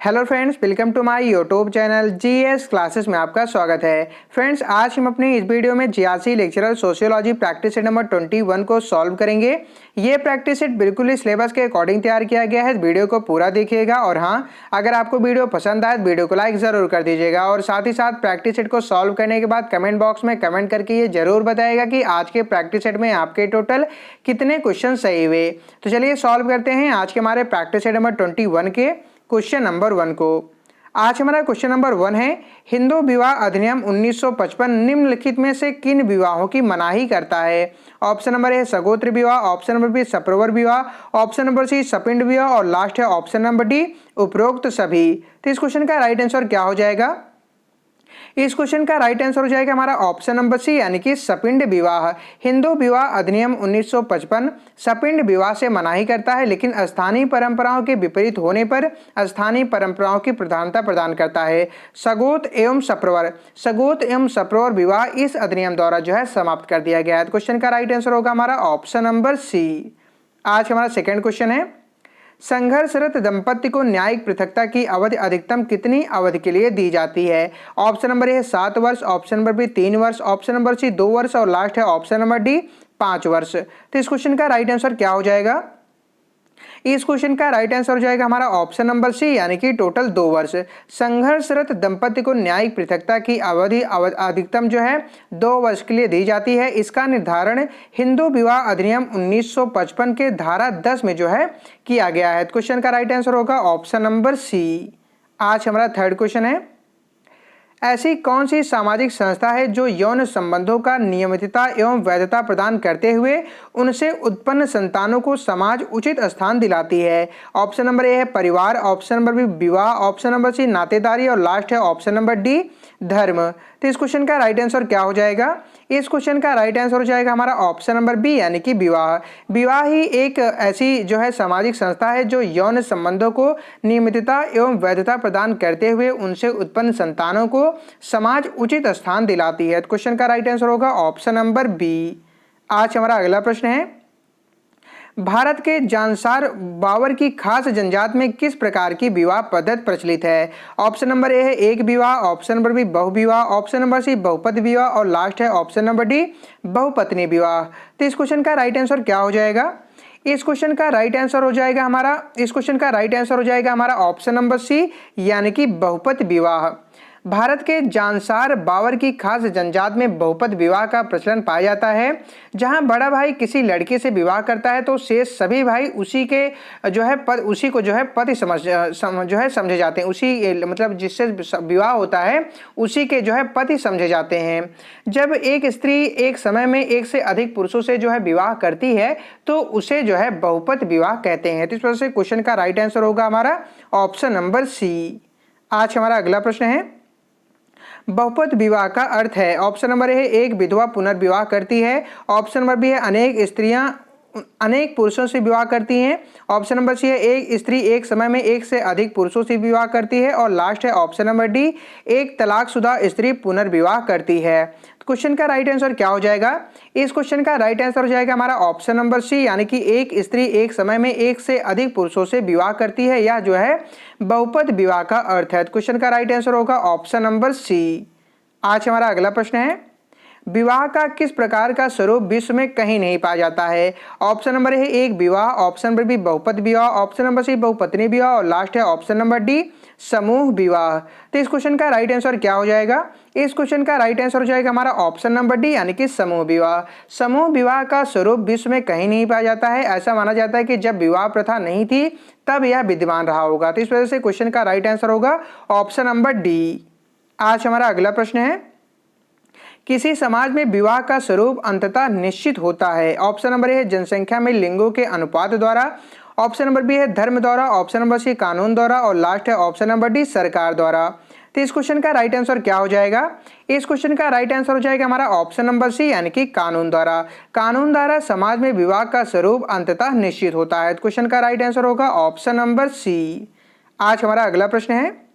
Hello friends, welcome to my YouTube channel G S classes में आपका स्वागत है। फ्रेंड्स, आज हम अपने इस वीडियो में 86 लेक्चरल सोशियोलॉजी प्रैक्टिस सेट नंबर 21 को सॉल्व करेंगे। ये प्रैक्टिस सेट बिल्कुल ही सिलेबस के अकॉर्डिंग तैयार किया गया है। वीडियो को पूरा देखिएगा और हाँ, अगर आपको वीडियो पसंद आए तो वीडियो को लाइक ज़रूर कर दीजिएगा और साथ ही साथ प्रैक्टिस सेट को सॉल्व करने के बाद कमेंट बॉक्स में कमेंट करके ये जरूर बताएगा कि आज के प्रैक्टिस सेट में आपके टोटल कितने क्वेश्चन सही हुए। तो चलिए सॉल्व करते हैं आज के हमारे प्रैक्टिस सेट नंबर 21 के क्वेश्चन नंबर 1 को। आज हमारा क्वेश्चन नंबर 1 है, हिंदू विवाह अधिनियम 1955 निम्नलिखित में से किन विवाहों की मनाही करता है। ऑप्शन नंबर ए सगोत्र विवाह, ऑप्शन नंबर बी सप्रवर विवाह, ऑप्शन नंबर सी सपिंड विवाह और लास्ट है ऑप्शन नंबर डी उपरोक्त सभी। तो इस क्वेश्चन का राइट आंसर क्या हो जाएगा? इस क्वेश्चन का राइट आंसर हो जाएगा हमारा ऑप्शन नंबर सी यानी कि सपिंड विवाह। हिंदू विवाह अधिनियम 1955 सपिंड विवाह से मनाही करता है, लेकिन स्थानीय परंपराओं के विपरीत होने पर स्थानीय परंपराओं की प्रधानता प्रदान करता है। सगोत एवं सप्रवर विवाह इस अधिनियम द्वारा जो है समाप्त कर दिया गया है। क्वेश्चन का राइट आंसर होगा हमारा ऑप्शन नंबर सी। आज हमारा सेकेंड क्वेश्चन है, संघर्षरत दंपति को न्यायिक पृथकता की अवधि अधिकतम कितनी अवधि के लिए दी जाती है। ऑप्शन नंबर ए 7 वर्ष, ऑप्शन नंबर बी 3 वर्ष, ऑप्शन नंबर सी 2 वर्ष और लास्ट है ऑप्शन नंबर डी 5 वर्ष। तो इस क्वेश्चन का राइट आंसर क्या हो जाएगा? इस क्वेश्चन का राइट आंसर हो जाएगा हमारा ऑप्शन नंबर सी यानी कि टोटल 2 वर्ष। संघर्षरत दंपति को न्यायिक पृथकता की अवधि अधिकतम जो है 2 वर्ष के लिए दी जाती है। इसका निर्धारण हिंदू विवाह अधिनियम 1955 के धारा 10 में जो है किया गया है। क्वेश्चन का राइट आंसर होगा ऑप्शन नंबर सी। आज हमारा थर्ड क्वेश्चन है, ऐसी कौन सी सामाजिक संस्था है जो यौन संबंधों का नियमितता एवं वैधता प्रदान करते हुए उनसे उत्पन्न संतानों को समाज उचित स्थान दिलाती है। ऑप्शन नंबर ए है परिवार, ऑप्शन नंबर बी विवाह, ऑप्शन नंबर सी नातेदारी और लास्ट है ऑप्शन नंबर डी धर्म। तो इस क्वेश्चन का राइट आंसर क्या हो जाएगा? इस क्वेश्चन का राइट आंसर हो जाएगा हमारा ऑप्शन नंबर बी यानी कि विवाह। विवाह ही एक ऐसी जो है सामाजिक संस्था है जो यौन संबंधों को नियमितता एवं वैधता प्रदान करते हुए उनसे उत्पन्न संतानों को समाज उचित स्थान दिलाती है। क्वेश्चन का राइट आंसर होगा ऑप्शन नंबर बी। आज हमारा अगला प्रश्न है, भारत के जानसार बावर की खास जनजात में किस प्रकार की विवाह पद्धति प्रचलित है। ऑप्शन नंबर ए है एक विवाह, ऑप्शन नंबर बी बहुविवाह, ऑप्शन नंबर सी बहुपद विवाह और लास्ट है ऑप्शन नंबर डी बहुपत्नी विवाह। तो इस क्वेश्चन का राइट आंसर क्या हो जाएगा? इस क्वेश्चन का राइट आंसर हो जाएगा हमारा ऑप्शन नंबर सी यानी कि बहुपद विवाह। भारत के जानसार बावर की खास जनजात में बहुपद विवाह का प्रचलन पाया जाता है। जहां बड़ा भाई किसी लड़की से विवाह करता है तो शेष सभी भाई उसी को जो है पति समझे जाते हैं। उसी मतलब जिससे विवाह होता है उसी के जो है पति समझे जाते हैं। जब एक स्त्री एक समय में एक से अधिक पुरुषों से जो है विवाह करती है तो उसे जो है बहुपद विवाह कहते हैं। तो इस वजह से क्वेश्चन का राइट आंसर होगा हमारा ऑप्शन नंबर सी। आज हमारा अगला प्रश्न है, बहुपद विवाह का अर्थ है। ऑप्शन नंबर ए एक विधवा पुनर्विवाह करती है, ऑप्शन नंबर बी है अनेक स्त्रियां अनेक पुरुषों से विवाह करती हैं, ऑप्शन नंबर सी है एक स्त्री एक समय में एक से अधिक पुरुषों से विवाह करती है और लास्ट है ऑप्शन नंबर डी एक तलाकशुदा स्त्री पुनर्विवाह करती है। क्वेश्चन का राइट आंसर क्या हो जाएगा? इस क्वेश्चन का राइट आंसर हो जाएगा हमारा ऑप्शन नंबर सी यानी कि एक स्त्री एक समय में एक से अधिक पुरुषों से विवाह करती है। यह जो है बहुपद विवाह का अर्थ है। क्वेश्चन का राइट आंसर होगा ऑप्शन नंबर सी। आज हमारा अगला प्रश्न है, विवाह का किस प्रकार का स्वरूप विश्व में कहीं नहीं पाया जाता है। ऑप्शन नंबर है एक विवाह, ऑप्शन नंबर बी बहुपद विवाह, ऑप्शन नंबर सी बहुपत्नी विवाह और लास्ट है ऑप्शन नंबर डी समूह विवाह। तो इस क्वेश्चन का राइट आंसर क्या हो जाएगा? इस क्वेश्चन का राइट आंसर हो जाएगा हमारा ऑप्शन नंबर डी यानी कि समूह विवाह। समूह विवाह का स्वरूप विश्व में कहीं नहीं पाया जाता है। ऐसा माना जाता है कि जब विवाह प्रथा नहीं थी तब यह विद्यमान रहा होगा। तो इस वजह से क्वेश्चन का राइट आंसर होगा ऑप्शन नंबर डी। आज हमारा अगला प्रश्न है, किसी समाज में विवाह का स्वरूप अंततः निश्चित होता है। ऑप्शन नंबर ए है जनसंख्या में लिंगों के अनुपात द्वारा, ऑप्शन नंबर बी है धर्म द्वारा, ऑप्शन नंबर सी कानून द्वारा और लास्ट है ऑप्शन नंबर डी सरकार द्वारा। तो इस क्वेश्चन का राइट आंसर क्या हो जाएगा? इस क्वेश्चन का राइट आंसर हो जाएगा हमारा ऑप्शन नंबर सी यानी कि कानून द्वारा। कानून द्वारा समाज में विवाह का स्वरूप अंततः निश्चित होता है। क्वेश्चन का राइट आंसर होगा ऑप्शन नंबर सी। आज हमारा अगला प्रश्न है,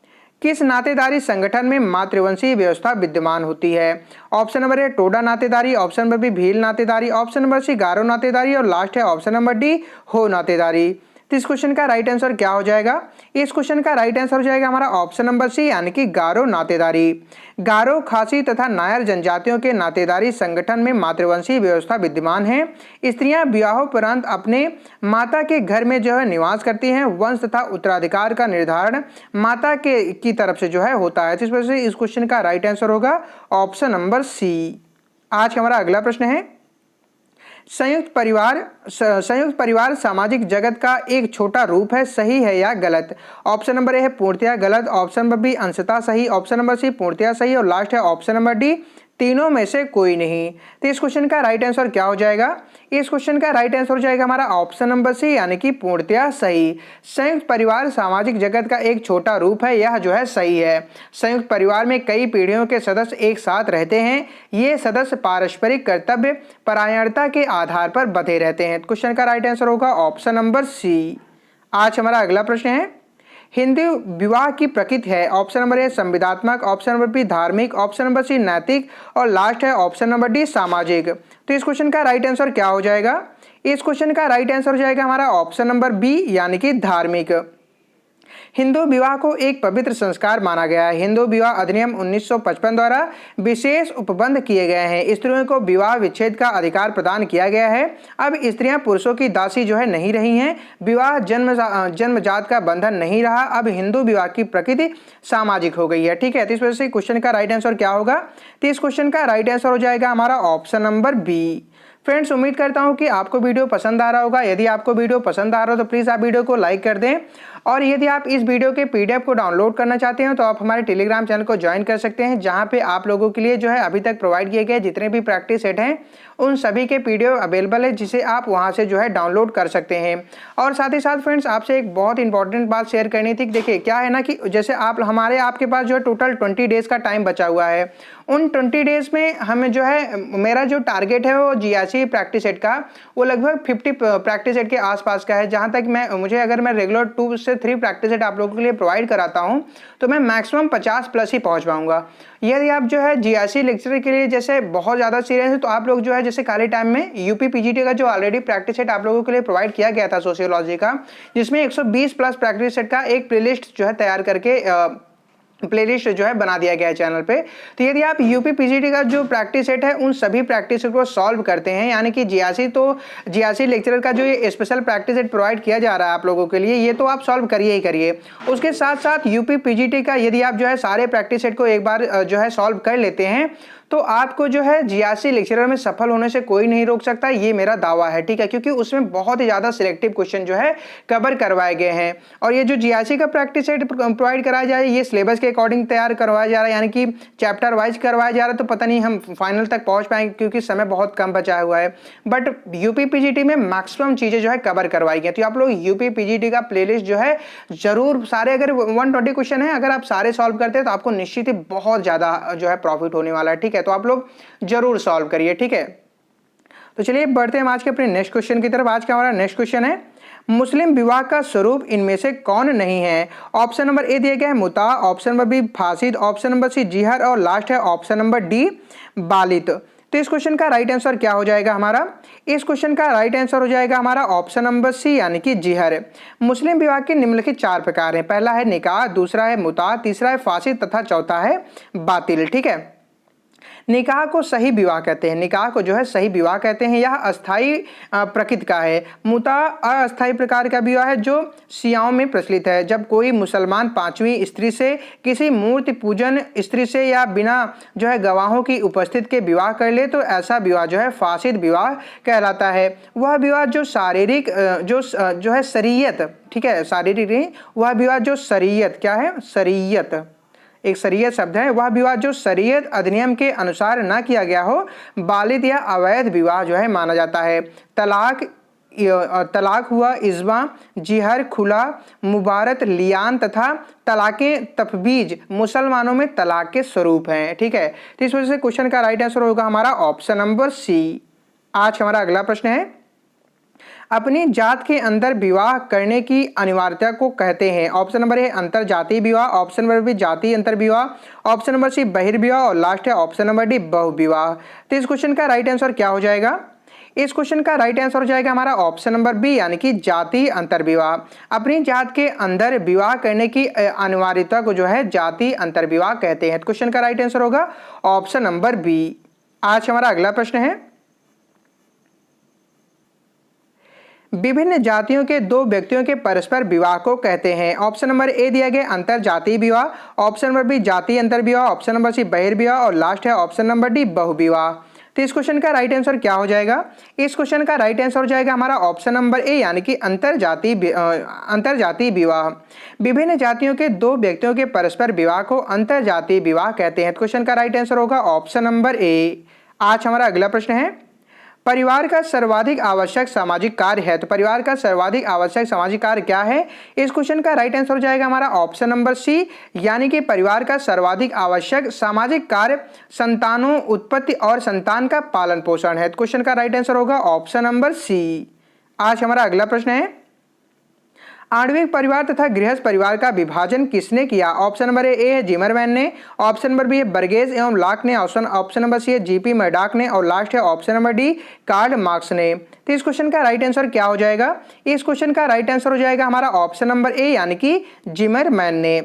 किस नातेदारी संगठन में मातृवंशीय व्यवस्था विद्यमान होती है। ऑप्शन नंबर ए टोडा नातेदारी, ऑप्शन नंबर बी भील नातेदारी, ऑप्शन नंबर सी गारो नातेदारी और लास्ट है ऑप्शन नंबर डी हो नातेदारी। तो इस क्वेश्चन का राइट आंसर क्या हो जाएगा? इस क्वेश्चन का राइट आंसर हो जाएगा हमारा ऑप्शन नंबर सी, यानी कि गारो नातेदारी। गारो, खासी तथा नायर जनजातियों के नातेदारी संगठन में मातृवंशीय व्यवस्था विद्यमान है। स्त्रियां विवाहोपरांत अपने माता के घर में जो है निवास करती हैं। वंश तथा उत्तराधिकार का निर्धारण माता के की तरफ से जो है होता है। तो इस वजह से इस क्वेश्चन का राइट आंसर होगा ऑप्शन नंबर सी। आज हमारा अगला प्रश्न है, संयुक्त परिवार सामाजिक जगत का एक छोटा रूप है, सही है या गलत? ऑप्शन नंबर ए है पूर्णतया गलत, ऑप्शन नंबर बी अंशतः सही, ऑप्शन नंबर सी पूर्णतया सही और लास्ट है ऑप्शन नंबर डी तीनों में से कोई नहीं। तो इस क्वेश्चन का राइट आंसर क्या हो जाएगा? इस क्वेश्चन का राइट आंसर हो जाएगा हमारा ऑप्शन नंबर सी, यानी कि पूर्णतया सही। संयुक्त परिवार सामाजिक जगत का एक छोटा रूप है, यह जो है सही है। संयुक्त परिवार में कई पीढ़ियों के सदस्य एक साथ रहते हैं। ये सदस्य पारस्परिक कर्तव्य परायणता के आधार पर बंधे रहते हैं। क्वेश्चन का राइट आंसर होगा ऑप्शन नंबर सी। आज हमारा अगला प्रश्न है, हिंदू विवाह की प्रकृति है। ऑप्शन नंबर ए संविदात्मक, ऑप्शन नंबर बी धार्मिक, ऑप्शन नंबर सी नैतिक और लास्ट है ऑप्शन नंबर डी सामाजिक। तो इस क्वेश्चन का राइट आंसर क्या हो जाएगा? इस क्वेश्चन का राइट आंसर हो जाएगा हमारा ऑप्शन नंबर बी, यानी कि धार्मिक। हिंदू विवाह को एक पवित्र संस्कार माना गया है। हिंदू विवाह अधिनियम 1955 द्वारा विशेष उपबंध किए गए हैं। स्त्रियों को विवाह विच्छेद का अधिकार प्रदान किया गया है। अब स्त्रियां पुरुषों की दासी जो है नहीं रही हैं। विवाह जन्मजात का बंधन नहीं रहा। अब हिंदू विवाह की प्रकृति सामाजिक हो गई है। ठीक है, तो इस वजह से क्वेश्चन का राइट आंसर क्या होगा? तो इस क्वेश्चन का राइट आंसर हो जाएगा हमारा ऑप्शन नंबर बी। फ्रेंड्स, उम्मीद करता हूं कि आपको वीडियो पसंद आ रहा होगा। यदि आपको वीडियो पसंद आ रहा हो तो प्लीज़ आप वीडियो को लाइक कर दें, और यदि आप इस वीडियो के पीडीएफ को डाउनलोड करना चाहते हैं तो आप हमारे टेलीग्राम चैनल को ज्वाइन कर सकते हैं, जहां पे आप लोगों के लिए जो है अभी तक प्रोवाइड किए गए जितने भी प्रैक्टिस सेट हैं उन सभी के पीडीएफ अवेलेबल है, जिसे आप वहां से जो है डाउनलोड कर सकते हैं। और साथ ही साथ फ्रेंड्स, आपसे एक बहुत इंपॉर्टेंट बात शेयर करनी थी। देखिए क्या है ना कि जैसे आपके पास जो है टोटल 20 डेज का टाइम बचा हुआ है। उन 20 डेज में हमें जो है मेरा जो टारगेट है वो GRC प्रैक्टिस सेट का वो लगभग 50 प्रैक्टिस सेट के आसपास का है। जहां तक अगर मैं रेगुलर 2 से 3 प्रैक्टिस सेट आप लोगों के लिए प्रोवाइड कराता हूं तो मैं मैक्सिमम 50 प्लस ही पहुंच पाऊंगा। यदि आप जो है GRC लेक्चर के लिए जैसे बहुत ज़्यादा सीरियस है तो आप लोग जो है जैसे खाली टाइम में यूपी PGT का जो ऑलरेडी प्रैक्टिस सेट आप लोगों के लिए प्रोवाइड किया गया था सोशियोलॉजी का, जिसमें 120 प्लस प्रैक्टिस सेट का एक प्लेलिस्ट जो है तैयार करके प्लेलिस्ट जो है बना दिया गया है चैनल पे। तो यदि आप यूपी PGT का जो प्रैक्टिस सेट है उन सभी प्रैक्टिस सेट को सॉल्व करते हैं, यानी कि GRC लेक्चरर का जो ये स्पेशल प्रैक्टिस सेट प्रोवाइड किया जा रहा है आप लोगों के लिए, ये तो आप सॉल्व करिए ही करिए। उसके साथ साथ यूपी PGT का यदि आप जो है सारे प्रैक्टिस सेट को एक बार जो है सॉल्व कर लेते हैं तो आपको जो है GRC लेक्चरर में सफल होने से कोई नहीं रोक सकता, ये मेरा दावा है। ठीक है, क्योंकि उसमें बहुत ही ज़्यादा सिलेक्टिव क्वेश्चन जो है कवर करवाए गए हैं। और ये जो GRC का प्रैक्टिस सेट प्रोवाइड कराया जा रहा है ये सिलेबस के अकॉर्डिंग तैयार करवाया जा रहा है, यानी कि चैप्टर वाइज करवाया जा रहा है। तो पता नहीं हम फाइनल तक पहुँच पाएंगे क्योंकि समय बहुत कम बचा हुआ है, बट यूपी PGT में मैक्सिमम चीज़ें जो है कवर करवाई गई। तो आप लोग यूपी PGT का प्लेलिस्ट जो है जरूर सारे, अगर 120 क्वेश्चन है अगर आप सारे सॉल्व करते हैं तो आपको निश्चित ही बहुत ज़्यादा जो है प्रॉफिट होने वाला है। ठीक है, तो आप लोग जरूर सॉल्व करिए। ठीक है, तो चलिए बढ़ते हैं आज के अपने नेक्स्ट क्वेश्चन की तरफ। आज का हमारा नेक्स्ट क्वेश्चन है, मुस्लिम विवाह का स्वरूप इनमें से कौन नहीं है? ऑप्शन नंबर ए दिया गया है मुता, ऑप्शन नंबर बी फासिद, ऑप्शन नंबर सी जिहर और लास्ट है ऑप्शन नंबर डी बालित। तो इस क्वेश्चन का राइट आंसर क्या हो जाएगा हमारा? इस क्वेश्चन का राइट आंसर हो जाएगा हमारा ऑप्शन नंबर सी, यानी कि जिहर। मुस्लिम विवाह के निम्नलिखित 4 प्रकार हैं। पहला है निकाह, दूसरा है मुता, तीसरा है फासिद तथा चौथा है बातिल। ठीक है, निकाह को सही विवाह कहते हैं। निकाह को जो है सही विवाह कहते हैं। यह अस्थाई प्रकृति का है। मुता अस्थाई प्रकार का विवाह है जो शियाओं में प्रचलित है। जब कोई मुसलमान 5वीं स्त्री से, किसी मूर्ति पूजन स्त्री से या बिना जो है गवाहों की उपस्थिति के विवाह कर ले तो ऐसा विवाह जो है फासिद विवाह कहलाता है। वह विवाह जो शारीरिक जो है शरीयत, ठीक है, शारीरिक नहीं, वह विवाह जो शरीयत, क्या है, शरीयत, एक शरीयत शब्द है, वह विवाह जो शरीयत अधिनियम के अनुसार न किया गया हो बालिद या अवैध विवाह जो है माना जाता है। तलाक हुआ, इज़्मा, जिहर, खुला, मुबारत, लियान तथा तलाक़े तफबीज मुसलमानों में तलाक के स्वरूप हैं। ठीक है, तो इस वजह से क्वेश्चन का राइट आंसर होगा हमारा ऑप्शन नंबर सी। आज हमारा अगला प्रश्न है, अपनी जात के अंदर विवाह करने की अनिवार्यता को कहते हैं। ऑप्शन नंबर ए अंतर जातीय विवाह, ऑप्शन नंबर बी जातीय अंतर विवाह, ऑप्शन नंबर सी बहिर्विवाह और लास्ट है ऑप्शन नंबर डी बहुविवाह। तो इस क्वेश्चन का राइट आंसर क्या हो जाएगा? इस क्वेश्चन का राइट आंसर हो जाएगा हमारा ऑप्शन नंबर बी यानी कि जाति अंतर विवाह। अपनी जात के अंदर विवाह करने की अनिवार्यता को जो है जाति अंतर विवाह कहते हैं। क्वेश्चन का राइट आंसर होगा ऑप्शन नंबर बी। आज हमारा अगला प्रश्न है, विभिन्न जातियों के दो व्यक्तियों के परस्पर विवाह को कहते हैं। ऑप्शन नंबर ए दिया गया अंतर जातीय विवाह, ऑप्शन नंबर बी जातीय अंतर विवाह, ऑप्शन नंबर सी बहिर्विवाह और लास्ट है ऑप्शन नंबर डी बहुविवाह। तो इस क्वेश्चन का राइट आंसर क्या हो जाएगा? इस क्वेश्चन का राइट आंसर हो जाएगा हमारा ऑप्शन नंबर ए यानी कि अंतरजातीय विवाह। विभिन्न जातियों के दो व्यक्तियों के परस्पर विवाह को अंतरजातीय विवाह कहते हैं। क्वेश्चन का राइट आंसर होगा ऑप्शन नंबर ए। आज हमारा अगला प्रश्न है, परिवार का सर्वाधिक आवश्यक सामाजिक कार्य है। तो परिवार का सर्वाधिक आवश्यक सामाजिक कार्य क्या है? इस क्वेश्चन का राइट आंसर हो जाएगा हमारा ऑप्शन नंबर सी यानी कि परिवार का सर्वाधिक आवश्यक सामाजिक कार्य संतानों उत्पत्ति और संतान का पालन पोषण है। क्वेश्चन का राइट आंसर होगा ऑप्शन नंबर सी। आज हमारा अगला प्रश्न है, आणविक परिवार तथा गृहस्थ परिवार का विभाजन किसने किया? ऑप्शन नंबर ए है जिमरमैन ने, ऑप्शन नंबर बी है बर्गेस एवं लॉक ने, ऑप्शन नंबर सी है जीपी मर्डॉक ने और लास्ट है option number D Karl Marx ने। तो इस क्वेश्चन का राइट आंसर क्या हो जाएगा? इस क्वेश्चन का राइट आंसर हो जाएगा हमारा ऑप्शन नंबर ए यानी कि जिमरमैन ने।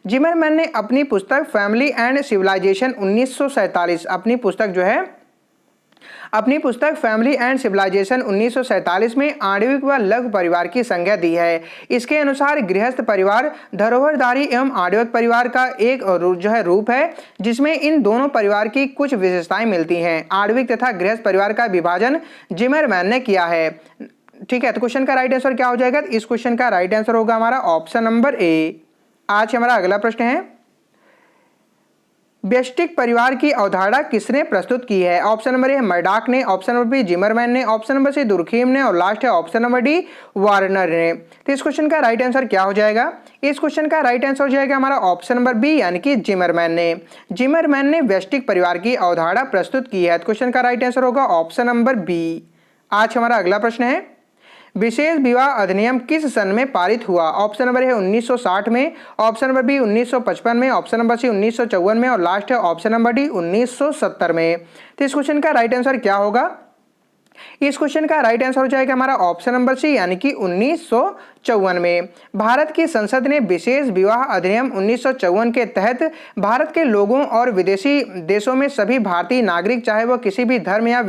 जिमरमैन ने अपनी पुस्तक फैमिली एंड सिविलाइजेशन 1947 अपनी पुस्तक फैमिली एंड सिविलाइजेशन 1947 में आणविक व लघु परिवार की संज्ञा दी है। इसके अनुसार गृहस्थ परिवार धरोहरधारी एवं आणविक परिवार का एक रूप है जिसमें इन दोनों परिवार की कुछ विशेषताएं मिलती हैं। आणविक तथा गृहस्थ परिवार का विभाजन जिमरमैन ने किया है। ठीक है, तो क्वेश्चन का राइट आंसर क्या हो जाएगा? इस क्वेश्चन का राइट आंसर होगा हमारा ऑप्शन नंबर ए। आज हमारा अगला प्रश्न है, व्यष्टिक परिवार की अवधारणा किसने प्रस्तुत की है? ऑप्शन नंबर ए मर्डॉक ने, ऑप्शन नंबर बी जिमरमैन ने, ऑप्शन नंबर सी दुर्खीम ने और लास्ट है ऑप्शन नंबर डी वार्नर ने। तो इस क्वेश्चन का राइट आंसर क्या हो जाएगा? इस क्वेश्चन का राइट आंसर हो जाएगा हमारा ऑप्शन नंबर बी यानी कि जिमरमैन ने। जिमरमैन ने व्यष्टिक परिवार की अवधारणा प्रस्तुत की है। क्वेश्चन का राइट आंसर होगा ऑप्शन नंबर बी। आज हमारा अगला प्रश्न है, विशेष विवाह अधिनियम किस सन में पारित हुआ? ऑप्शन नंबर है 1960 में, ऑप्शन नंबर बी 1955 में, ऑप्शन नंबर सी 1954 में और लास्ट है ऑप्शन नंबर डी 1970 में। तो इस क्वेश्चन का राइट आंसर क्या होगा? इस क्वेश्चन का राइट आंसर हो जाएगा हमारा ऑप्शन नंबर सी यानी कि 1954 में। भारत की संसद ने विशेष विवाह अधिनियम 1954 के तहत भारत के लोगों और विदेशी देशों में सभी भारतीय नागरिक चाहे वह किसी भी धर्म या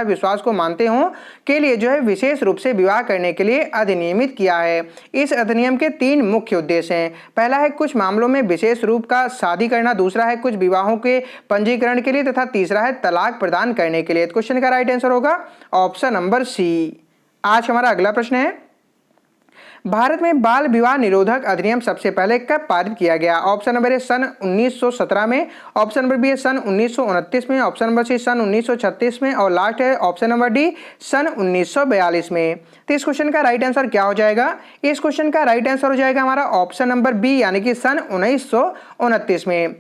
विश्वास को मानते हों के लिए विशेष रूप से विवाह करने के लिए अधिनियमित किया है। इस अधिनियम के 3 मुख्य उद्देश्य हैं। पहला है कुछ मामलों में विशेष रूप का शादी करना, दूसरा है कुछ विवाहों के पंजीकरण के लिए तथा तीसरा है तलाक प्रदान करने के लिए। क्वेश्चन का राइट आंसर होगा ऑप्शन नंबर सी। आज हमारा अगला प्रश्न है, भारत में बाल विवाह निरोधक अधिनियम सबसे पहले कब पारित किया गया? ऑप्शन नंबर ए सन 1917 में, ऑप्शन नंबर बी सन 1929 में, ऑप्शन नंबर सी सन 1936 में और लास्ट है ऑप्शन नंबर डी सन 1942 में। तो इस क्वेश्चन का राइट आंसर क्या हो जाएगा? इस क्वेश्चन का राइट आंसर हो जाएगा हमारा ऑप्शन नंबर बी यानी कि सन 1929 में।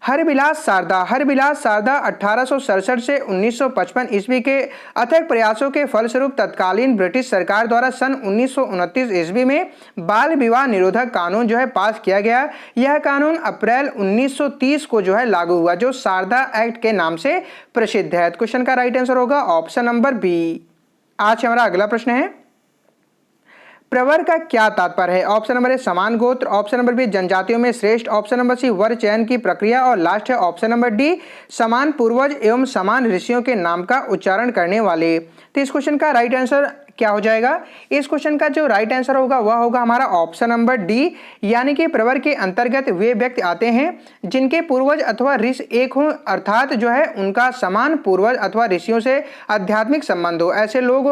हरबिलास शारदा 1867 से 1955 ईस्वी के अथक प्रयासों के फलस्वरूप तत्कालीन ब्रिटिश सरकार द्वारा सन 1929 ईस्वी में बाल विवाह निरोधक कानून पास किया गया। यह कानून अप्रैल 1930 को लागू हुआ, जो शारदा एक्ट के नाम से प्रसिद्ध है। क्वेश्चन का राइट आंसर होगा ऑप्शन नंबर बी। आज हमारा अगला प्रश्न है, प्रवर का क्या तात्पर्य है? ऑप्शन नंबर ए समान गोत्र, ऑप्शन नंबर बी जनजातियों में श्रेष्ठ, ऑप्शन नंबर सी वर चयन की प्रक्रिया और लास्ट है ऑप्शन नंबर डी समान पूर्वज एवं समान ऋषियों के नाम का उच्चारण करने वाले। तो इस क्वेश्चन का राइट आंसर क्या हो जाएगा? इस क्वेश्चन का जो राइट आंसर होगा वह होगा हमारा ऑप्शन नंबर डी, यानी कि प्रवर के अंतर्गत वे व्यक्ति आते हैं जिनके पूर्वज अथवा ऋषि एक हों, अर्थात उनका समान पूर्वज अथवा ऋषियों से आध्यात्मिक संबंध हो। ऐसे लोग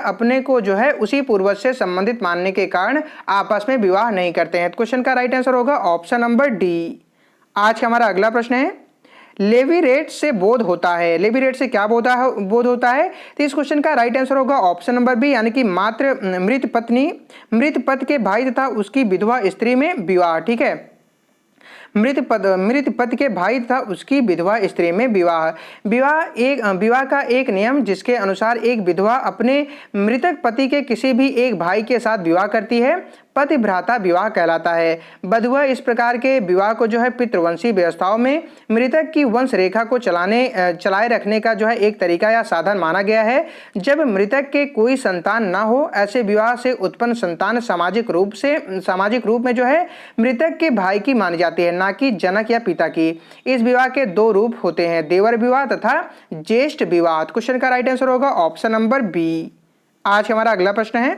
अपने को उसी पूर्वज से संबंधित मानने के कारण आपस में विवाह नहीं करते हैं। क्वेश्चन का राइट आंसर होगा ऑप्शन नंबर डी। आज हमारा अगला प्रश्न है, लेवीरेट से बोध होता है। लेवीरेट से क्या बोध होता है? तो इस क्वेश्चन का राइट आंसर होगा ऑप्शन नंबर बी, यानी कि मात्र मृत पति के भाई तथा उसकी विधवा स्त्री में विवाह। ठीक है, मृत पति के भाई तथा उसकी विधवा स्त्री में विवाह का एक नियम जिसके अनुसार एक विधवा अपने मृतक पति के किसी भी एक भाई के साथ विवाह करती है, पतिभ्राता विवाह कहलाता है। बधुआ इस प्रकार के विवाह को जो है पितृवंशी व्यवस्थाओं में मृतक की वंश रेखा को चलाए रखने का जो है एक तरीका या साधन माना गया है। जब मृतक के कोई संतान ना हो, ऐसे विवाह से उत्पन्न संतान सामाजिक रूप में जो है मृतक के भाई की मानी जाती है, ना कि जनक या पिता की। इस विवाह के दो रूप होते हैं, देवर विवाह तथा ज्येष्ठ विवाह। क्वेश्चन का राइट आंसर होगा ऑप्शन नंबर बी। आज हमारा अगला प्रश्न है,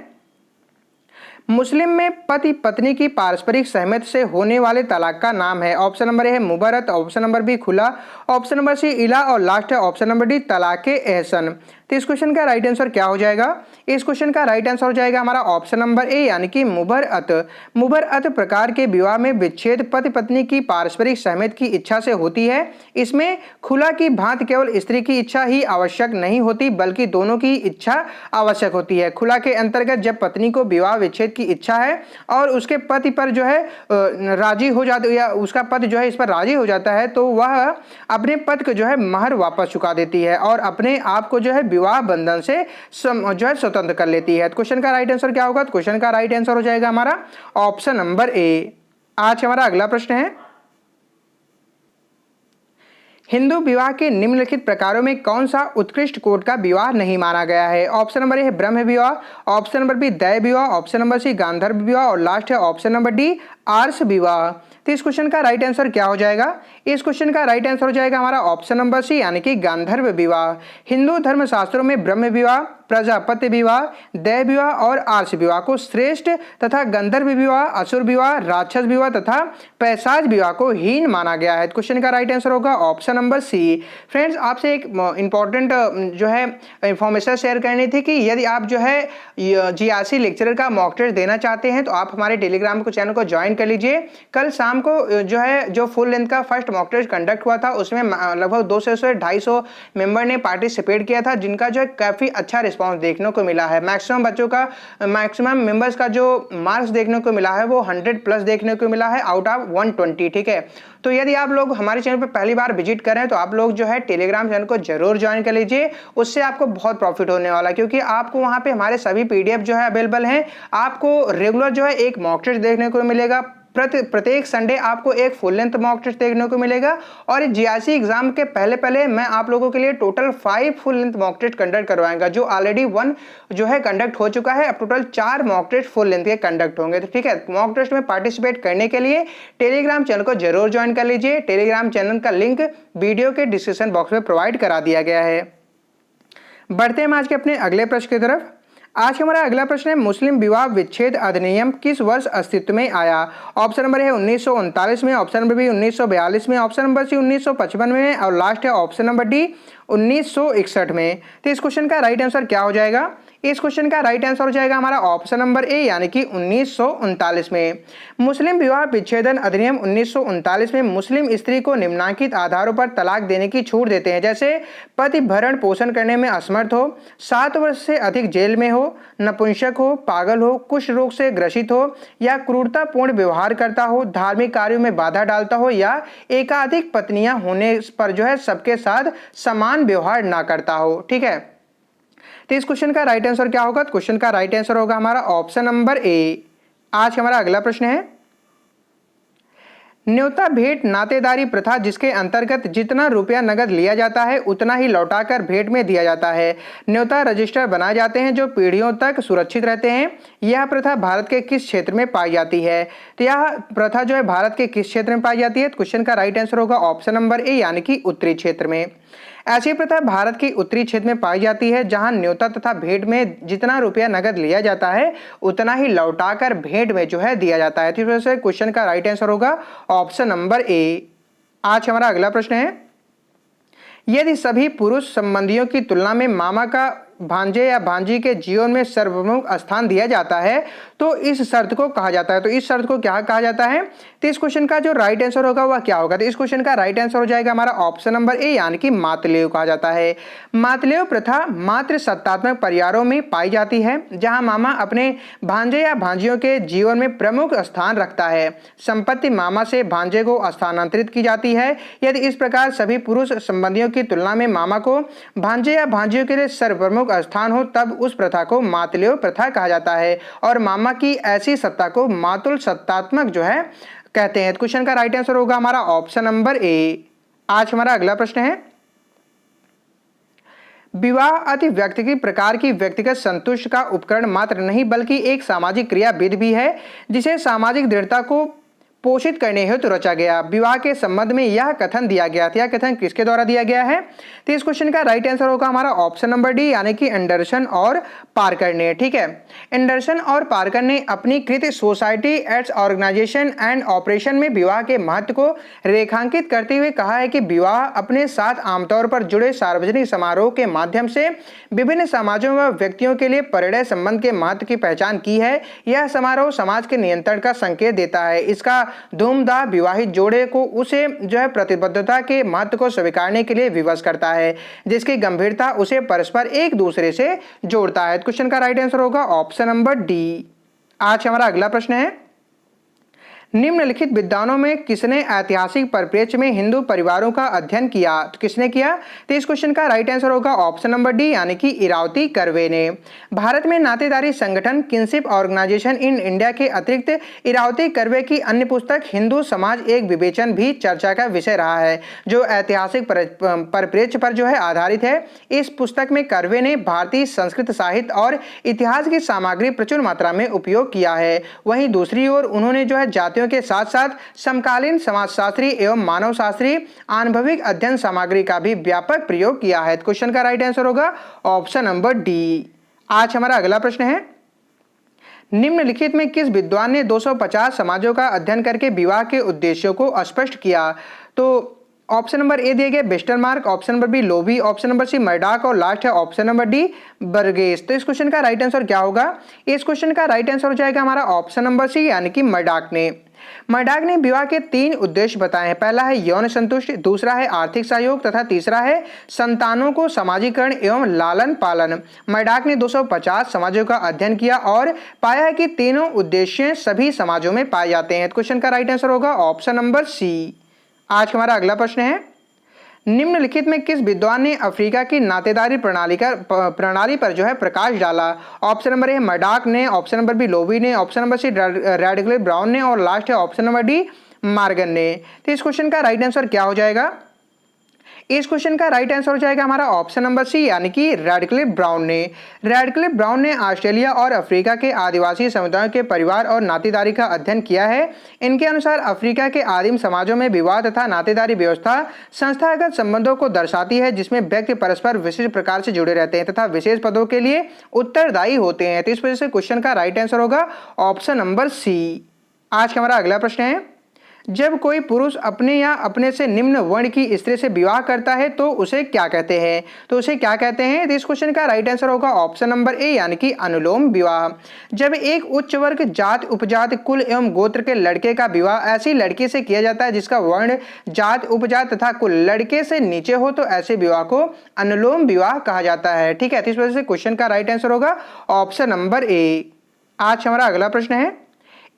मुस्लिम में पति पत्नी की पारस्परिक सहमति से होने वाले तलाक का नाम है। ऑप्शन नंबर ए है मुबरत, ऑप्शन नंबर बी खुला, ऑप्शन नंबर सी इला और लास्ट है ऑप्शन नंबर डी तलाक एहसन। तो इस क्वेश्चन का राइट आंसर क्या हो जाएगा? इस क्वेश्चन का राइट आंसर हो जाएगा हमारा ऑप्शन नंबर ए यानी कि मुबरअत। मुबरअत प्रकार के विवाह में विच्छेद पति पत्नी की पारस्परिक सहमति की इच्छा से होती है। इसमें खुला की भांति केवल स्त्री की इच्छा ही आवश्यक नहीं होती, बल्कि दोनों की इच्छा आवश्यक होती है। खुला के अंतर्गत जब पत्नी को विवाह विच्छेद की इच्छा है और उसके पति पर जो है राजी हो जाता है या उसका पति जो है इस पर राजी हो जाता है, तो वह अपने पति को जो है महर वापस चुका देती है और अपने आप को जो है विवाह बंधन से जो है स्वतंत्र कर लेती है। क्वेश्चन का राइट आंसर क्या होगा? क्वेश्चन का राइट आंसर हो जाएगा हमारा ऑप्शन नंबर ए। आज हमारा अगला प्रश्न है, हिंदू विवाह के निम्नलिखित प्रकारों में कौन सा उत्कृष्ट कोटि का विवाह नहीं माना गया है? ऑप्शन नंबर ए है ब्रह्म विवाह, ऑप्शन नंबर बी दैव विवाह, ऑप्शन नंबर सी गांधर्व विवाह और लास्ट है ऑप्शन नंबर डी आर्ष विवाह। तो इस क्वेश्चन का राइट आंसर क्या हो जाएगा? इस क्वेश्चन का राइट आंसर हो जाएगा हमारा ऑप्शन नंबर सी यानी कि गांधर्व विवाह। हिंदू धर्म शास्त्रों में ब्रह्म विवाह, प्रजापति विवाह, दैव विवाह और आर्ष विवाह को श्रेष्ठ तथा गंधर्व विवाह, असुर विवाह, राक्षस विवाह तथा पैशाच विवाह को हीन माना गया है। क्वेश्चन का राइट आंसर होगा ऑप्शन नंबर सी। फ्रेंड्स, आपसे एक इंपॉर्टेंट जो है इंफॉर्मेशन शेयर करनी थी कि यदि आप जो है जीआरसी लेक्चरर का मॉक टेस्ट देना चाहते हैं तो आप हमारे टेलीग्राम को चैनल को ज्वाइन कर लीजिए। कल शाम को जो है जो फुल लेंथ का फर्स्ट मॉक टेस्ट कंडक्ट हुआ था, उसमें लगभग 200 से 250 मेंबर ने पार्टिसिपेट किया था, जिनका जो है काफ़ी अच्छा रिस्पांस देखने को मिला है। मैक्सिमम मेंबर्स का जो मार्क्स देखने को मिला है वो 100 प्लस देखने को मिला है आउट ऑफ 120। ठीक है, तो यदि आप लोग हमारे चैनल पर पहली बार विजिट कर रहे हैं तो आप लोग जो है टेलीग्राम चैनल को जरूर ज्वाइन कर लीजिए। उससे आपको बहुत प्रॉफिट होने वाला है, क्योंकि आपको वहां पे हमारे सभी पीडीएफ जो है अवेलेबल हैं। आपको रेगुलर जो है एक मॉक टेस्ट देखने को मिलेगा, प्रत्येक संडे आपको एक फुल लेंथ मॉक टेस्ट देखने को मिलेगा। और जीआरसी एग्जाम के पहले मैं आप लोगों के लिए total 5 full length mock test conduct करवाएंगा, जो ऑलरेडी 1 जो है कंडक्ट हो चुका है। अब total 4 mock test full length के कंडक्ट होंगे। तो ठीक है, मॉक टेस्ट में पार्टिसिपेट करने के लिए टेलीग्राम चैनल को जरूर ज्वाइन कर लीजिए। टेलीग्राम चैनल का लिंक वीडियो के डिस्क्रिप्शन बॉक्स में प्रोवाइड करा दिया गया है। बढ़ते हैं आज के अपने अगले प्रश्न की तरफ। आज हमारा अगला प्रश्न है, मुस्लिम विवाह विच्छेद अधिनियम किस वर्ष अस्तित्व में आया? ऑप्शन नंबर है 1939 में, ऑप्शन नंबर बी 1942 में, ऑप्शन नंबर सी 1955 में और लास्ट है ऑप्शन नंबर डी 1961 में। तो इस क्वेश्चन का राइट आंसर क्या हो जाएगा? इस क्वेश्चन का राइट आंसर हो जाएगा हमारा ऑप्शन नंबर ए यानी कि 1939 में। मुस्लिम विवाह विच्छेदन अधिनियम 1939 में मुस्लिम स्त्री को निम्नलिखित आधारों पर तलाक देने की छूट देते हैं, जैसे पति भरण पोषण करने में असमर्थ हो, 7 वर्ष से अधिक जेल में हो, नपुंसक हो, पागल हो, कुष्ठ रोग से ग्रसित हो या क्रूरतापूर्ण व्यवहार करता हो, धार्मिक कार्यों में बाधा डालता हो या एकाधिक पत्नियां होने पर जो है सबके साथ समान व्यवहार ना करता हो। ठीक है, तो इस क्वेश्चन का राइट आंसर क्या होगा? क्वेश्चन का राइट आंसर होगा हमारा ऑप्शन नंबर ए। आज हमारा अगला प्रश्न है, न्योता भेंट नातेदारी प्रथा जिसके अंतर्गत जितना रुपया नगद लिया जाता है उतना ही लौटाकर भेंट में दिया जाता है। न्योता रजिस्टर बनाए जाते हैं जो पीढ़ियों तक सुरक्षित रहते हैं। यह प्रथा भारत के किस क्षेत्र में पाई जाती है? तो यह प्रथा जो है भारत के किस क्षेत्र में पाई जाती है? क्वेश्चन का राइट आंसर होगा ऑप्शन नंबर ए यानी कि उत्तरी क्षेत्र में। ऐसी प्रथा भारत की उत्तरी क्षेत्र में पाई जाती है जहां न्योता तथा भेंट में जितना रुपया नगद लिया जाता है उतना ही लौटाकर भेंट में जो है दिया जाता है। तो इस वजह से क्वेश्चन का राइट आंसर होगा ऑप्शन नंबर ए। आज हमारा अगला प्रश्न है, यदि सभी पुरुष संबंधियों की तुलना में मामा का भांजे या भांजी के जीवन में सर्वप्रमुख स्थान दिया जाता है तो इस शर्त को कहा जाता है। तो इस शर्त को क्या कहा जाता है? तो इस क्वेश्चन का जो राइट आंसर होगा वह क्या होगा? तो इस क्वेश्चन का राइट आंसर हो जाएगा हमारा ऑप्शन नंबर ए यानी कि मातलेव कहा जाता है। मातलेव प्रथा मात्र सत्तात्मक परिवारों में पाई जाती है जहां मामा अपने भांजे या भांजियों के जीवन में प्रमुख स्थान रखता है। संपत्ति मामा से भांजे को स्थानांतरित की जाती है। यदि इस प्रकार सभी पुरुष संबंधियों की तुलना में मामा को भांजे या भांजियों के लिए सर्वप्रमुख प्रमुख स्थान हो तब उस प्रथा को मातलेय प्रथा कहा जाता है और मामा की ऐसी सत्ता को मातुल सत्तात्मक जो है कहते हैं। क्वेश्चन का राइट आंसर होगा हमारा ऑप्शन नंबर ए। आज हमारा अगला प्रश्न है, विवाह अति व्यक्तिगत प्रकार की व्यक्तिगत संतुष्टि का उपकरण मात्र नहीं बल्कि एक सामाजिक क्रियाविध भी है जिसे सामाजिक दृढ़ता को पोषित करने हेतु रचा गया। विवाह के संबंध में यह कथन दिया गया था। यह कथन किसके द्वारा दिया गया है? तो इस क्वेश्चन का राइट आंसर होगा हमारा ऑप्शन नंबर डी, यानी कि एंडरसन और पार्कर ने। ठीक है, एंडरसन और पार्कर ने अपनी कृत सोसाइटी एट्स ऑर्गेनाइजेशन एंड ऑपरेशन में विवाह के महत्व को रेखांकित करते हुए कहा है कि विवाह अपने साथ आमतौर पर जुड़े सार्वजनिक समारोह के माध्यम से विभिन्न समाजों व व्यक्तियों के लिए परिणय संबंध के महत्व की पहचान की है। यह समारोह समाज के नियंत्रण का संकेत देता है। इसका धूमधाम विवाहित जोड़े को उसे जो है प्रतिबद्धता के महत्व को स्वीकारने के लिए विवश करता है, जिसकी गंभीरता उसे परस्पर एक दूसरे से जोड़ता है। क्वेश्चन का राइट आंसर होगा ऑप्शन नंबर डी। आज हमारा अगला प्रश्न है, निम्नलिखित विद्वानों में किसने ऐतिहासिक परिप्रेक्ष्य में हिंदू परिवारों का अध्ययन किया? तो किसने किया? तो इस क्वेश्चन का राइट आंसर होगा ऑप्शन नंबर डी, यानी कि इरावती कर्वे ने। भारत में नातेदारी संगठन किनशिप ऑर्गेनाइजेशन इन इंडिया के अतिरिक्त इरावती कर्वे की अन्य पुस्तक हिंदू समाज एक विवेचन भी चर्चा का विषय रहा है, जो ऐतिहासिक परिप्रेक्ष्य पर जो है आधारित है। इस पुस्तक में कर्वे ने भारतीय संस्कृत साहित्य और इतिहास की सामग्री प्रचुर मात्रा में उपयोग किया है। वहीं दूसरी ओर उन्होंने जो है जातियों के साथ साथ समकालीन समाजशास्त्री एवं मानव शास्त्री आनुभविक अध्ययन सामग्री का भी व्यापक प्रयोग किया है। क्वेश्चन का राइट आंसर होगा ऑप्शन नंबर डी। आज हमारा अगला प्रश्न है, निम्नलिखित में किस विद्वान ने 250 समाजों का अध्ययन करके विवाह के उद्देश्यों को स्पष्ट किया? तो ऑप्शन नंबर ए दिए गए Westermarck, option number B Lowie, option number C Murdock और लास्ट है ऑप्शन नंबर डी बर्गेस। तो इस क्वेश्चन का राइट आंसर क्या होगा? इस क्वेश्चन का राइट आंसर हो जाएगा हमारा ऑप्शन नंबर सी, यानी कि मर्डॉक ने। मर्डॉक ने विवाह के 3 उद्देश्य बताए हैं। पहला है यौन संतुष्टि, दूसरा है आर्थिक सहयोग तथा तीसरा है संतानों को समाजीकरण एवं लालन पालन। मर्डॉक ने 250 समाजों का अध्ययन किया और पाया है कि तीनों उद्देश्य सभी समाजों में पाए जाते हैं। क्वेश्चन का राइट आंसर होगा ऑप्शन नंबर सी। आज हमारा अगला प्रश्न है, निम्नलिखित में किस विद्वान ने अफ्रीका की नातेदारी प्रणाली पर जो है प्रकाश डाला? ऑप्शन नंबर ए मर्डॉक ने, ऑप्शन नंबर बी लोबी ने, option number C Radcliffe Brown ने और लास्ट है ऑप्शन नंबर डी मॉर्गन ने। तो इस क्वेश्चन का राइट आंसर क्या हो जाएगा? इस क्वेश्चन का राइट आंसर हो जाएगा हमारा ऑप्शन नंबर सी, यानी कि रैडक्लिफ ब्राउन ने। रैडक्लिफ ब्राउन ने ऑस्ट्रेलिया और अफ्रीका के आदिवासी समुदायों के परिवार और नातेदारी का अध्ययन किया है। इनके अनुसार अफ्रीका के आदिम समाजों में विवाह तथा नातेदारी व्यवस्था संस्थागत संबंधों को दर्शाती है, जिसमें व्यक्ति परस्पर विशिष्ट प्रकार से जुड़े रहते हैं तथा विशेष पदों के लिए उत्तरदायी होते हैं। तो इस वजह से क्वेश्चन का राइट आंसर होगा ऑप्शन नंबर सी। आज का हमारा अगला प्रश्न है, जब कोई पुरुष अपने या अपने से निम्न वर्ण की स्त्री से विवाह करता है तो उसे क्या कहते हैं? तो उसे क्या कहते हैं? तो इस क्वेश्चन का राइट आंसर होगा ऑप्शन नंबर ए, यानी कि अनुलोम विवाह। जब एक उच्च वर्ग जात उपजात कुल एवं गोत्र के लड़के का विवाह ऐसी लड़की से किया जाता है जिसका वर्ण जात उपजात तथा कुल लड़के से नीचे हो, तो ऐसे विवाह को अनुलोम विवाह कहा जाता है। ठीक है, तो इस वजह से क्वेश्चन का राइट आंसर होगा ऑप्शन नंबर ए। आज हमारा अगला प्रश्न है,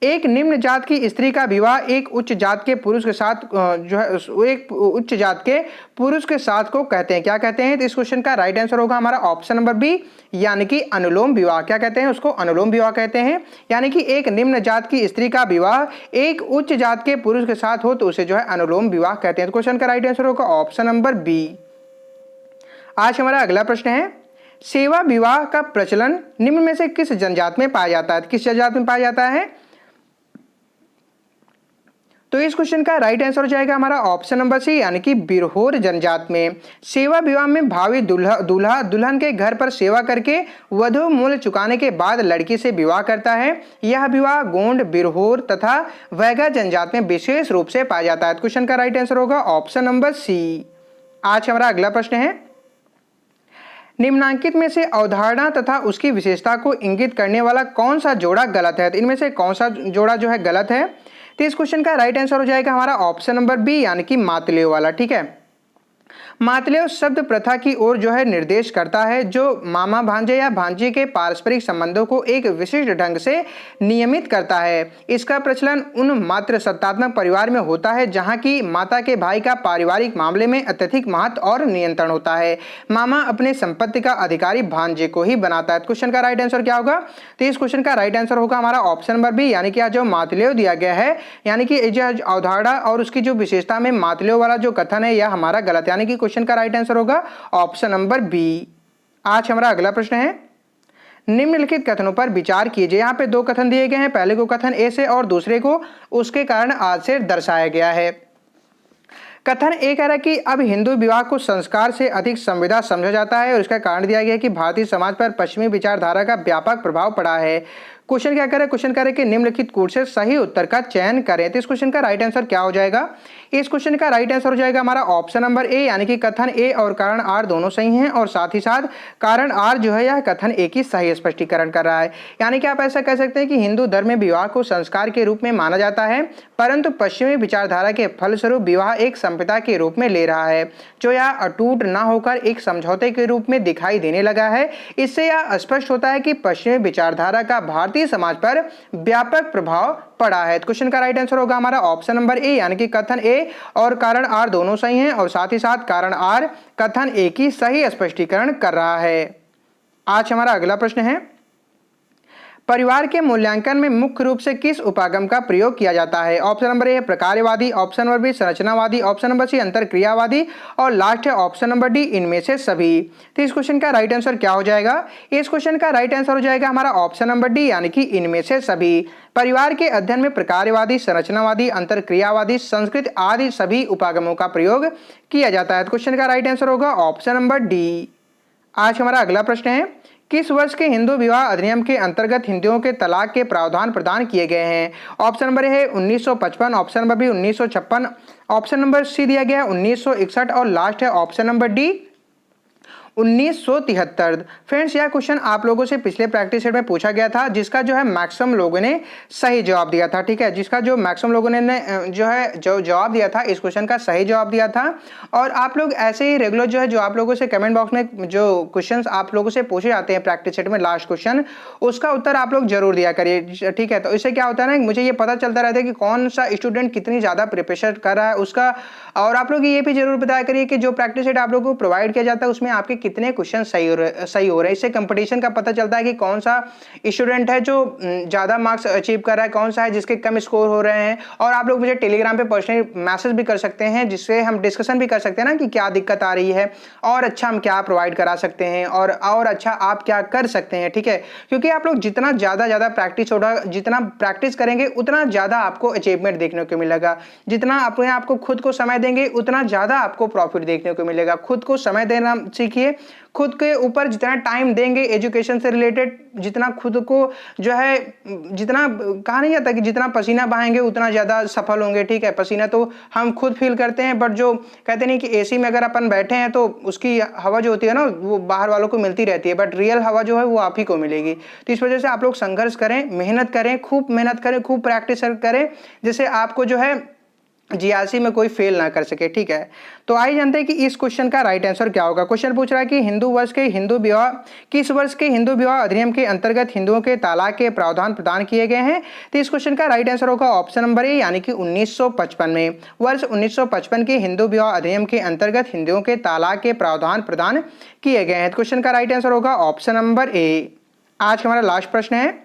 एक निम्न जात की स्त्री का विवाह एक उच्च जात के पुरुष के साथ जो है एक उच्च जात के पुरुष के साथ को कहते हैं, क्या कहते हैं? तो इस क्वेश्चन का राइट आंसर होगा हमारा ऑप्शन नंबर बी, यानी कि अनुलोम विवाह। क्या कहते हैं उसको? अनुलोम विवाह कहते हैं। यानी कि एक निम्न जात की स्त्री का विवाह एक उच्च जात के पुरुष के साथ हो तो उसे जो है अनुलोम विवाह कहते हैं। तो क्वेश्चन का राइट आंसर होगा ऑप्शन नंबर बी। आज हमारा अगला प्रश्न है, सेवा विवाह का प्रचलन निम्न में से किस जनजात में पाया जाता है? किस जनजात में पाया जाता है? तो इस क्वेश्चन का राइट आंसर हो जाएगा हमारा ऑप्शन नंबर सी, यानी कि बिरहोर जनजात में। सेवा विवाह में भावी दूल्हा दुल्हन के घर पर सेवा करके वधु मूल्य चुकाने के बाद लड़की से विवाह करता है। यह विवाह गोंड, बिरहोर तथा वैगा जनजात में विशेष रूप से पाया जाता है। क्वेश्चन का राइट आंसर होगा ऑप्शन नंबर सी। आज हमारा अगला प्रश्न है, निम्नांकित में से अवधारणा तथा उसकी विशेषता को इंगित करने वाला कौन सा जोड़ा गलत है? तो इनमें से कौन सा जोड़ा जो है गलत है? तो इस क्वेश्चन का राइट आंसर हो जाएगा हमारा ऑप्शन नंबर बी, यानी कि मातलेय वाला। ठीक है, मातलेव शब्द प्रथा की ओर जो है निर्देश करता है, जो मामा भांजे या भांजी के पारस्परिक संबंधों को एक विशिष्ट ढंग से नियमित करता है। इसका प्रचलन उन मात्र सत्तात्मक परिवार में होता है जहां की माता के भाई का पारिवारिक मामले में अत्यधिक महत्व और नियंत्रण होता है। मामा अपने संपत्ति का अधिकारी भांजे को ही बनाता है। क्वेश्चन का राइट आंसर क्या होगा? तो इस क्वेश्चन का राइट आंसर होगा हमारा ऑप्शन नंबर बी, यानी कि जो मातलेव दिया गया है, यानी कि अवधारणा और उसकी जो विशेषता में मातलेव वाला जो कथन है यह हमारा गलत, यानी कि क्वेश्चन का राइट आंसर होगा ऑप्शन नंबर बी। आज हमारा अगला प्रश्न है, निम्नलिखित कथनों पर विचार कीजिए। यहाँ पे दो कथन दिए गए हैं, पहले को कथन ए से और दूसरे को उसके कारण आज से दर्शाया गया है। कथन ए कह रहा है कि अब हिंदू विवाह को संस्कार से अधिक संविदा समझा जाता है और इसका कारण दिया गया है कि भारतीय समाज पर पश्चिमी विचारधारा का व्यापक प्रभाव पड़ा है। क्वेश्चन क्या करें? क्वेश्चन करें कि निम्नलिखित कोड से सही उत्तर का चयन करें। तो इस क्वेश्चन का राइट आंसर क्या हो जाएगा? इस क्वेश्चन का राइट आंसर हो जाएगा हमारा ऑप्शन नंबर ए, यानी कि कथन ए और कारण आर दोनों सही हैं और साथ ही साथ कारण आर जो है यह कथन ए की सही स्पष्टीकरण कर रहा है। यानी कि आप ऐसा कह सकते हैं कि हिंदू धर्म में विवाह को संस्कार के रूप में माना जाता है, परंतु पश्चिमी विचारधारा के फलस्वरूप विवाह एक संप्रदाय के रूप में ले रहा है, जो यह अटूट न होकर एक समझौते के रूप में दिखाई देने लगा है। इससे यह स्पष्ट होता है कि पश्चिमी विचारधारा का भारतीय समाज पर व्यापक प्रभाव पड़ा है। क्वेश्चन का राइट आंसर होगा हमारा ऑप्शन नंबर ए, यानी कि कथन ए और कारण आर दोनों सही हैं और साथ ही साथ कारण आर कथन ए की सही स्पष्टीकरण कर रहा है। आज हमारा अगला प्रश्न है, परिवार के मूल्यांकन में मुख्य रूप से किस उपागम का प्रयोग किया जाता है? ऑप्शन नंबर ए है प्रकारवादी, ऑप्शन नंबर बी संरचनावादी, ऑप्शन नंबर सी अंतरक्रियावादी और लास्ट है ऑप्शन नंबर डी इनमें से सभी। तो इस क्वेश्चन का राइट आंसर क्या हो जाएगा? इस क्वेश्चन का राइट आंसर हो जाएगा हमारा ऑप्शन नंबर डी, यानी कि इनमें से सभी। परिवार के अध्ययन में प्रकारवादी, संरचनावादी, अंतरक्रियावादी, संस्कृत आदि सभी उपागमों का प्रयोग किया जाता है। क्वेश्चन का राइट आंसर होगा ऑप्शन नंबर डी। आज हमारा अगला प्रश्न है, किस वर्ष के हिंदू विवाह अधिनियम के अंतर्गत हिंदुओं के तलाक के प्रावधान प्रदान किए गए हैं? ऑप्शन नंबर ए है 1955, option number B 1956, option number C दिया गया है 1961 और लास्ट है ऑप्शन नंबर डी 1973। फ्रेंड्स यह क्वेश्चन आप लोगों से पिछले प्रैक्टिस सेट में पूछा गया था, जिसका जो है मैक्सिमम लोगों ने सही जवाब दिया था। ठीक है, जिसका जो मैक्सिमम लोगों ने जो जवाब दिया था इस क्वेश्चन का सही जवाब दिया था। और आप लोग ऐसे ही रेगुलर जो है जो आप लोगों से कमेंट बॉक्स में जो क्वेश्चन आप लोगों से पूछे जाते हैं प्रैक्टिस सेट में, लास्ट क्वेश्चन उसका उत्तर आप लोग जरूर दिया करिए। ठीक है, तो इससे क्या होता है ना, मुझे ये पता चलता रहता है कि कौन सा स्टूडेंट कितनी ज़्यादा प्रिपरेशन कर रहा है उसका। और आप लोग ये भी जरूर बताया करिए कि जो प्रैक्टिस सेट आप लोगों को प्रोवाइड किया जाता है उसमें आपके कितने क्वेश्चन सही हो रहे हैं। इससे कंपटीशन का पता चलता है कि कौन सा स्टूडेंट है जो ज्यादा मार्क्स अचीव कर रहा है, कौन सा है जिसके कम स्कोर हो रहे हैं। और आप लोग मुझे टेलीग्राम पे पर्सनली मैसेज भी कर सकते हैं, जिससे हम डिस्कशन भी कर सकते हैं ना कि क्या दिक्कत आ रही है और अच्छा हम क्या प्रोवाइड करा सकते हैं और अच्छा आप क्या कर सकते हैं। ठीक है, क्योंकि आप लोग जितना ज्यादा प्रैक्टिस होगा, जितना प्रैक्टिस करेंगे उतना ज्यादा आपको अचीवमेंट देखने को मिलेगा। जितना अपने आपको खुद को समय देंगे उतना ज्यादा आपको प्रॉफिट देखने को मिलेगा। खुद को समय देना सीखिए, खुद के ऊपर जितना टाइम देंगे एजुकेशन से रिलेटेड, जितना खुद को जो है जितना कहा नहीं जाता कि जितना पसीना बहाएंगे उतना ज्यादा सफल होंगे। ठीक है, पसीना तो हम खुद फील करते हैं, बट जो कहते नहीं कि एसी में अगर अपन बैठे हैं तो उसकी हवा जो होती है ना वो बाहर वालों को मिलती रहती है, बट रियल हवा जो है वो आप ही को मिलेगी। तो इस वजह से आप लोग संघर्ष करें, मेहनत करें, खूब मेहनत करें, खूब प्रैक्टिस करें, जिससे आपको जो है जीआरसी में कोई फेल ना कर सके। ठीक है, तो आइए जानते हैं कि इस क्वेश्चन का राइट आंसर क्या होगा। क्वेश्चन पूछ रहा है कि किस वर्ष के हिंदू विवाह अधिनियम के अंतर्गत हिंदुओं के तलाक के प्रावधान प्रदान किए गए हैं? तो इस क्वेश्चन का राइट आंसर होगा ऑप्शन नंबर ए, यानी कि 1955 में। वर्ष 1955 के हिंदू विवाह अधिनियम के अंतर्गत हिंदुओं के तलाक के प्रावधान प्रदान किए गए हैं। क्वेश्चन का राइट आंसर होगा ऑप्शन नंबर ए। आज हमारा लास्ट प्रश्न है,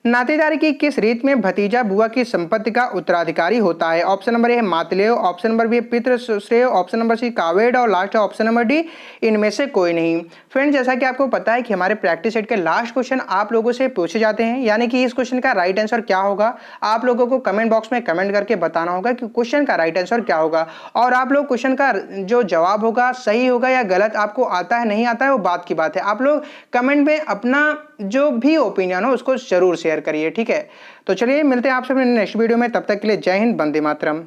नातेदारी की किस रीत में भतीजा बुआ की संपत्ति का उत्तराधिकारी होता है? ऑप्शन नंबर ए है मातलेय, ऑप्शन नंबर बी है पितृश्रेय, ऑप्शन नंबर सी कावेड और लास्ट है ऑप्शन नंबर डी इनमें से कोई नहीं। फ्रेंड्स जैसा कि आपको पता है कि हमारे प्रैक्टिस सेट के लास्ट क्वेश्चन आप लोगों से पूछे जाते हैं, यानी कि इस क्वेश्चन का राइट आंसर क्या होगा आप लोगों को कमेंट बॉक्स में कमेंट करके बताना होगा कि क्वेश्चन का राइट आंसर क्या होगा। और आप लोग क्वेश्चन का जो जवाब होगा सही होगा या गलत, आपको आता है नहीं आता है वो बात की बात है। आप लोग कमेंट में अपना जो भी ओपिनियन हो उसको जरूर शेयर करिए। ठीक है, तो चलिए मिलते हैं आपसे नेक्स्ट वीडियो में, तब तक के लिए जय हिंद, वंदे मातरम।